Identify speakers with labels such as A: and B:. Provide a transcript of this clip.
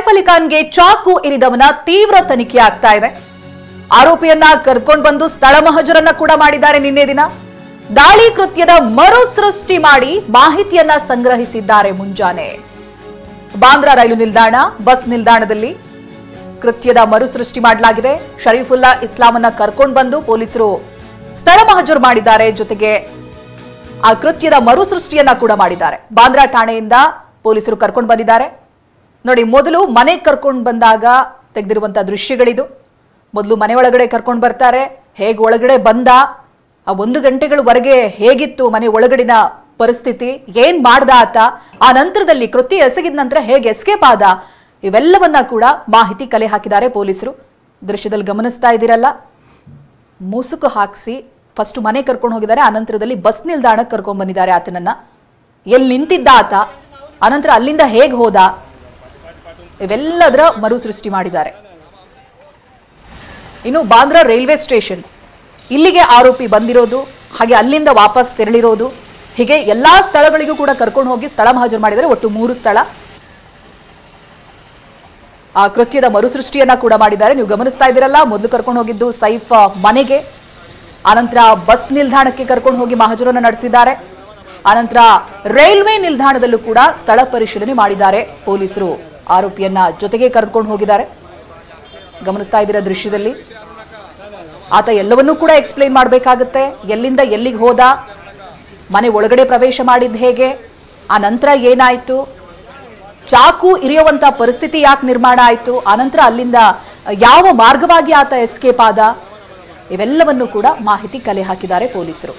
A: ಸೈಫ್ ಅಲಿ ಖಾನ್ಗೆ ಚಾಕು ಇರಿದವನ ತೀವ್ರ ತನಿಖೆ ಆಗ್ತಾ ಇದೆ. ಆರೋಪಿಯನ್ನ ಕರ್ಕೊಂಡು ಬಂದು ಸ್ಥಳ ಮಹಜರನ್ನ ಕೂಡ ಮಾಡಿದ್ದಾರೆ. ನಿನ್ನೆ ದಿನ ದಾಳಿ ಕೃತ್ಯದ ಮರುಸೃಷ್ಟಿ ಮಾಡಿ ಮಾಹಿತಿಯನ್ನ ಸಂಗ್ರಹಿಸಿದ್ದಾರೆ. ಮುಂಜಾನೆ ಬಾಂದ್ರಾ ರೈಲು ನಿಲ್ದಾಣ, ಬಸ್ ನಿಲ್ದಾಣದಲ್ಲಿ ಕೃತ್ಯದ ಮರುಸೃಷ್ಟಿ ಮಾಡಲಾಗಿದೆ. ಶರೀಫುಲ್ಲಾ ಇಸ್ಲಾಮನ್ನ ಕರ್ಕೊಂಡು ಬಂದು ಪೊಲೀಸರು ಸ್ಥಳ ಮಹಜರು ಮಾಡಿದ್ದಾರೆ. ಜೊತೆಗೆ ಆ ಕೃತ್ಯದ ಮರುಸೃಷ್ಟಿಯನ್ನ ಕೂಡ ಮಾಡಿದ್ದಾರೆ. ಬಾಂದ್ರಾ ಠಾಣೆಯಿಂದ ಪೊಲೀಸರು ಕರ್ಕೊಂಡು ಬಂದಿದ್ದಾರೆ. ನೋಡಿ, ಮೊದಲು ಮನೆಗೆ ಕರ್ಕೊಂಡು ಬಂದಾಗ ತೆಗೆದಿರುವಂತಹ ದೃಶ್ಯಗಳಿದು. ಮೊದಲು ಮನೆ ಒಳಗಡೆ ಕರ್ಕೊಂಡು ಬರ್ತಾರೆ. ಹೇಗೆ ಒಳಗಡೆ ಬಂದ, ಆ 1 ಗಂಟೆಗಳವರೆಗೆ ಹೇಗಿತ್ತು ಮನೆ ಒಳಗಡಿನ ಪರಿಸ್ಥಿತಿ, ಏನ್ ಮಾಡ್ದ ಆತ, ಆ ನಂತರದಲ್ಲಿ ಕೃತ್ಯ ಎಸಗಿದ ನಂತರ ಹೇಗೆ ಎಸ್ಕೇಪ್ ಆದ, ಇವೆಲ್ಲವನ್ನ ಕೂಡ ಮಾಹಿತಿ ಕಲೆ ಹಾಕಿದ್ದಾರೆ ಪೊಲೀಸರು. ದೃಶ್ಯದಲ್ಲಿ ಗಮನಿಸ್ತಾ ಇದ್ದೀರಲ್ಲ, ಮುಸುಕು ಹಾಕಿಸಿ ಫಸ್ಟ್ ಮನೆ ಕರ್ಕೊಂಡು ಹೋಗಿದ್ದಾರೆ. ಆನಂತರದಲ್ಲಿ ಬಸ್ ನಿಲ್ದಾಣಕ್ಕೆ ಕರ್ಕೊಂಡು ಬಂದಿದ್ದಾರೆ ಆತನನ್ನ. ಎಲ್ಲಿ ನಿಂತಿದ್ದ ಆತ, ಆನಂತರ ಅಲ್ಲಿಂದ ಹೇಗೆ ಹೋದ, ಇವೆಲ್ಲದರ ಮರುಸೃಷ್ಟಿ ಮಾಡಿದ್ದಾರೆ. ಇನ್ನು ಬಾಂದ್ರಾ ರೈಲ್ವೆ ಸ್ಟೇಷನ್, ಇಲ್ಲಿಗೆ ಆರೋಪಿ ಬಂದಿರೋದು, ಹಾಗೆ ಅಲ್ಲಿಂದ ವಾಪಸ್ ತೆರಳಿರೋದು, ಹೀಗೆ ಎಲ್ಲಾ ಸ್ಥಳಗಳಿಗೂ ಕೂಡ ಕರ್ಕೊಂಡು ಹೋಗಿ ಸ್ಥಳ ಮಹಜರು ಮಾಡಿದ್ದಾರೆ. ಒಟ್ಟು 3 ಸ್ಥಳ ಆ ಕೃತ್ಯದ ಮರುಸೃಷ್ಟಿಯನ್ನ ಕೂಡ ಮಾಡಿದ್ದಾರೆ. ನೀವು ಗಮನಿಸ್ತಾ ಇದ್ದೀರಲ್ಲ, ಮೊದಲು ಕರ್ಕೊಂಡು ಹೋಗಿದ್ದು ಸೈಫ್ ಮನೆಗೆ, ಆನಂತರ ಬಸ್ ನಿಲ್ದಾಣಕ್ಕೆ ಕರ್ಕೊಂಡು ಹೋಗಿ ಮಹಜರನ್ನು ನಡೆಸಿದ್ದಾರೆ. ಆನಂತರ ರೈಲ್ವೆ ನಿಲ್ದಾಣದಲ್ಲೂ ಕೂಡ ಸ್ಥಳ ಪರಿಶೀಲನೆ ಮಾಡಿದ್ದಾರೆ ಪೊಲೀಸರು. ಆರೋಪಿಯನ್ನ ಜೊತೆಗೆ ಕರೆದುಕೊಂಡು ಹೋಗಿದ್ದಾರೆ. ಗಮನಿಸ್ತಾ ಇದ್ದೀರಾ ದೃಶ್ಯದಲ್ಲಿ, ಆತ ಎಲ್ಲವನ್ನೂ ಕೂಡ ಎಕ್ಸ್ಪ್ಲೈನ್ ಮಾಡಬೇಕಾಗುತ್ತೆ. ಎಲ್ಲಿಂದ ಎಲ್ಲಿಗೆ ಹೋದ, ಮನೆ ಒಳಗಡೆ ಪ್ರವೇಶ ಮಾಡಿದ್ದು ಹೇಗೆ, ಆ ನಂತರ ಏನಾಯ್ತು, ಚಾಕು ಇರಿಯುವಂತ ಪರಿಸ್ಥಿತಿ ಯಾಕೆ ನಿರ್ಮಾಣ ಆಯಿತು, ಆನಂತರ ಅಲ್ಲಿಂದ ಯಾವ ಮಾರ್ಗವಾಗಿ ಆತ ಎಸ್ಕೇಪ್ ಆದ, ಇವೆಲ್ಲವನ್ನೂ ಕೂಡ ಮಾಹಿತಿ ಕಲೆ ಹಾಕಿದ್ದಾರೆ ಪೊಲೀಸರು.